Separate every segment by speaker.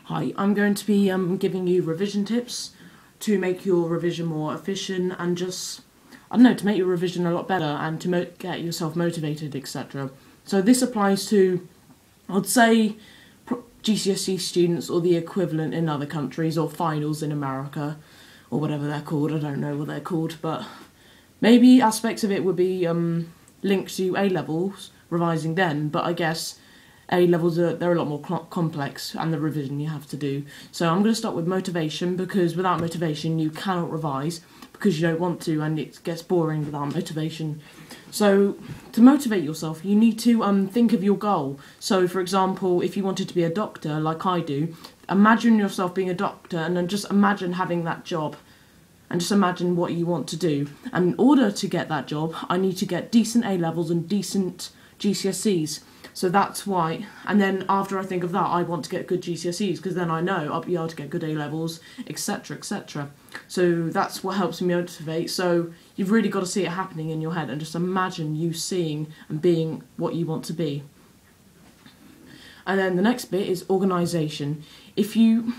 Speaker 1: Hi, I'm going to be giving you revision tips to make your revision more efficient and just, I don't know, to make your revision a lot better and to get yourself motivated, etc. So this applies to, I'd say, GCSE students or the equivalent in other countries or finals in America or whatever they're called. I don't know what they're called, but maybe aspects of it would be linked to A-levels, revising then, but I guess A-levels they're a lot more complex and the revision you have to do. So I'm going to start with motivation, because without motivation you cannot revise because you don't want to, and it gets boring without motivation. So to motivate yourself you need to think of your goal. So for example, if you wanted to be a doctor like I do, imagine yourself being a doctor and then just imagine having that job. And just imagine what you want to do. And in order to get that job, I need to get decent A-levels and decent GCSEs. So that's why. And then after I think of that, I want to get good GCSEs, because then I know I'll be able to get good A-levels, etc, etc. So that's what helps me motivate. So you've really got to see it happening in your head and just imagine you seeing and being what you want to be. And then the next bit is organisation. If you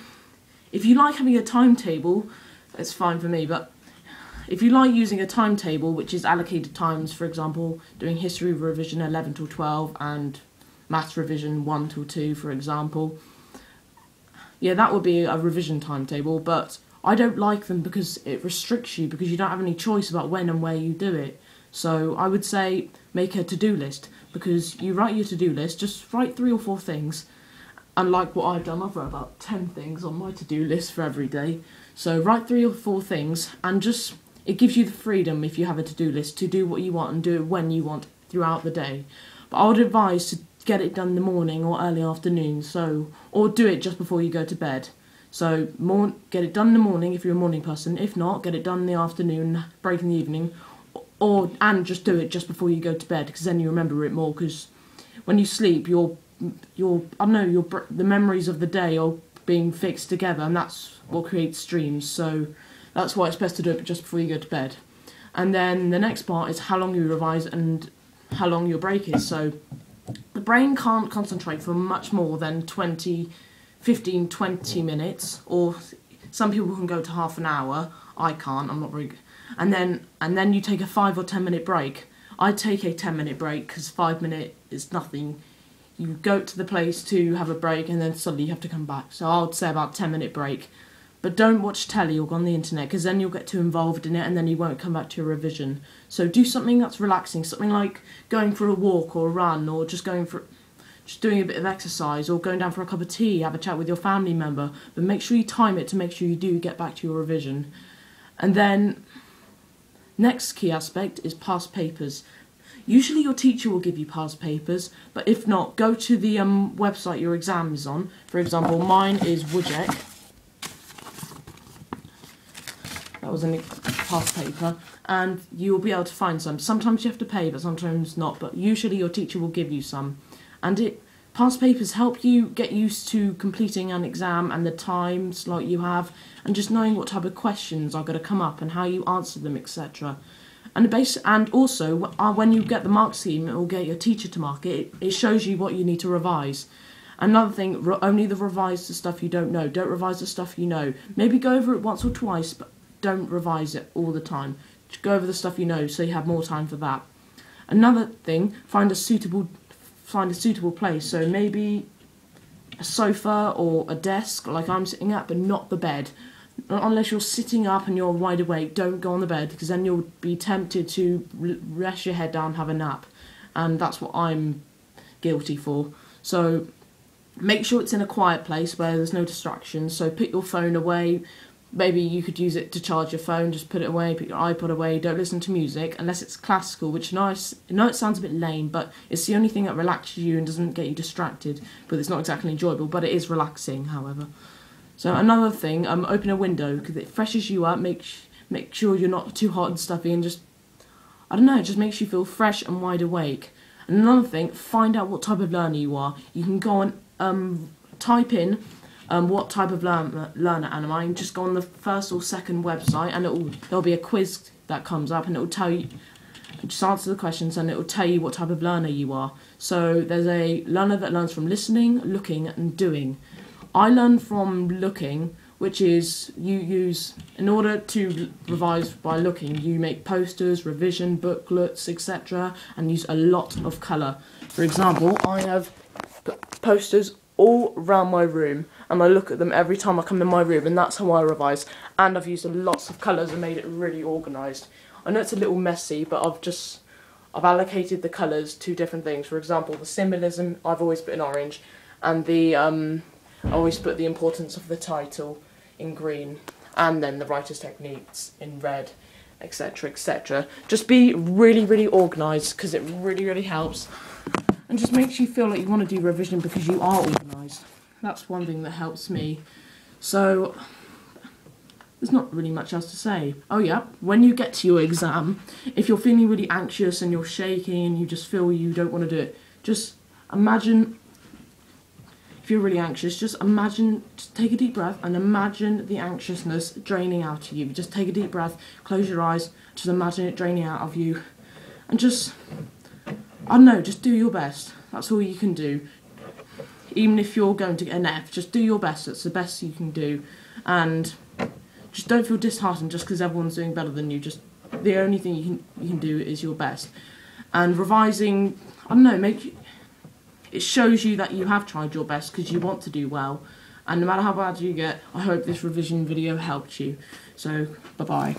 Speaker 1: like having a timetable, it's fine for me, but if you like using a timetable which is allocated times, for example, doing history revision 11 till 12 and maths revision 1 till 2, for example, yeah, that would be a revision timetable, but I don't like them because it restricts you, because you don't have any choice about when and where you do it. So I would say make a to-do list, because you write your to-do list, just write 3 or 4 things. Unlike what I've done, I've wrote about 10 things on my to-do list for every day. So write 3 or 4 things, and just, it gives you the freedom, if you have a to-do list, to do what you want and do it when you want throughout the day. But I would advise to get it done in the morning or early afternoon, or do it just before you go to bed. So get it done in the morning if you're a morning person. If not, get it done in the afternoon, break in the evening, and just do it just before you go to bed, because then you remember it more. Because when you sleep, the memories of the day are being fixed together, and that's what creates dreams. So that's why it's best to do it just before you go to bed. And then the next part is how long you revise and how long your break is. So the brain can't concentrate for much more than 15, 20 minutes, or some people can go to half an hour. I can't, I'm not very good. And then you take a 5 or 10 minute break. I take a 10-minute break because 5 minutes is nothing. You go to the place to have a break and then suddenly you have to come back. So I would say about 10-minute break. But don't watch telly or go on the internet, because then you'll get too involved in it and then you won't come back to your revision. So do something that's relaxing, something like going for a walk or a run, or just doing a bit of exercise, or going down for a cup of tea, have a chat with your family member. But make sure you time it to make sure you do get back to your revision. And then next key aspect is past papers. Usually your teacher will give you past papers, but if not, go to the website your exam is on. For example, mine is Woodjack. That was a past paper, and you will be able to find some. Sometimes you have to pay, but sometimes not, but usually your teacher will give you some. And past papers help you get used to completing an exam and the time slot you have, and just knowing what type of questions are going to come up and how you answer them, etc. And also, when you get the mark scheme or get your teacher to mark it, it shows you what you need to revise. Another thing, only revise the stuff you don't know. Don't revise the stuff you know. Maybe go over it once or twice, but don't revise it all the time. Just go over the stuff you know so you have more time for that. Another thing, find a suitable place. So maybe a sofa or a desk like I'm sitting at, but not the bed. Unless you're sitting up and you're wide awake, don't go on the bed, because then you'll be tempted to rest your head down, have a nap, and that's what I'm guilty for. So make sure it's in a quiet place where there's no distractions. So put your phone away. Maybe you could use it to charge your phone, just put it away, put your iPod away, don't listen to music, unless it's classical, which I know it sounds a bit lame, but it's the only thing that relaxes you and doesn't get you distracted, but it's not exactly enjoyable, but it is relaxing, however. So another thing, open a window, because it freshes you up, make sure you're not too hot and stuffy, and just, I don't know, it just makes you feel fresh and wide awake. And another thing, find out what type of learner you are. You can go and type in what type of learner am I, and just go on the first or second website, and there'll be a quiz that comes up, and it will tell you, just answer the questions and it will tell you what type of learner you are. So there's a learner that learns from listening, looking and doing. I learned from looking, which is in order to revise by looking, you make posters, revision booklets, etc., and use a lot of colour. For example, I have posters all around my room, and I look at them every time I come in my room, and that's how I revise. And I've used lots of colours and made it really organised. I know it's a little messy, but I've allocated the colours to different things. For example, the symbolism I've always put in orange, and I always put the importance of the title in green, and then the writer's techniques in red, etc., etc. Just be really, really organised, because it really, really helps, and just makes you feel like you want to do revision because you are organised. That's one thing that helps me. So there's not really much else to say. Oh yeah, when you get to your exam, if you're feeling really anxious and you're shaking and you just feel you don't want to do it, just imagine, if you're really anxious, just take a deep breath and imagine the anxiousness draining out of you. Just take a deep breath, close your eyes, just imagine it draining out of you, and just, I don't know, just do your best. That's all you can do. Even if you're going to get an F, just do your best. That's the best you can do. And just don't feel disheartened just because everyone's doing better than you. Just the only thing you can do is your best. And revising, I don't know, it shows you that you have tried your best because you want to do well. And no matter how bad you get, I hope this revision video helped you. So, bye-bye.